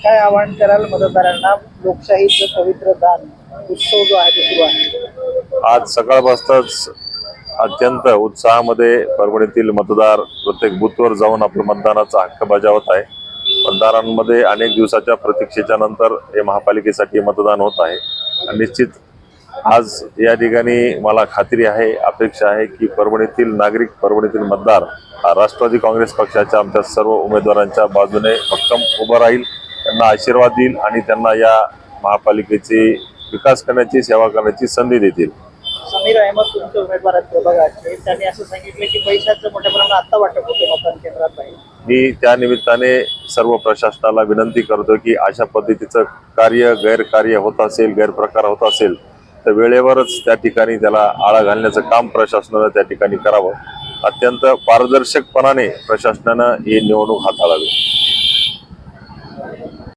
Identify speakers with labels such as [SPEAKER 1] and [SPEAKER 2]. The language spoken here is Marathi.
[SPEAKER 1] काय आवाहन कराल मतदारांना? लोकशाहीचं पवित्र दान उत्सव जो आहे तो सुरू आहे.
[SPEAKER 2] आज सकाळपासूनच अत्यंत उत्साहामध्ये परभणीतील मतदार प्रत्येक बूथवर जाऊन आपलं मतदानाचा हक्क बजावत आहे. मतदारांमध्ये अनेक दिवसाच्या प्रतीक्षेच्या नंतर हे महापालिकेसाठी मतदान होत आहे. आणि निश्चित आज या ठिकाणी मला खात्री आहे, अपेक्षा आहे की परभणीतील नागरिक, परभणीतील मतदार राष्ट्रवादी काँग्रेस पक्षाच्या आमच्या सर्व उमेदवारांच्या बाजूने भक्कम उभं राहील, त्यांना आशीर्वाद देईल आणि त्यांना या महापालिकेची विकास करण्याची, सेवा करण्याची संधी देतील.
[SPEAKER 1] समीर अहमद तुमचे उमेदवार आहेत प्रभागाचे, त्यांनी असं सांगितलं की पैशाचं मोठ्या प्रमाणात आता वाटप होते मतदान केंद्रात नाही.
[SPEAKER 2] मी त्या निमित्ताने सर्व प्रशासनाला विनंती करतो की अशा पद्धतीचं कार्य, गैरकार्य होत असेल, गैरप्रकार होत असेल तर वेळेवरच त्या ठिकाणी त्याला आळा घालण्याचं काम प्रशासनानं त्या ठिकाणी करावं. अत्यंत पारदर्शकपणाने प्रशासनानं ही निवडणूक हाताळावी.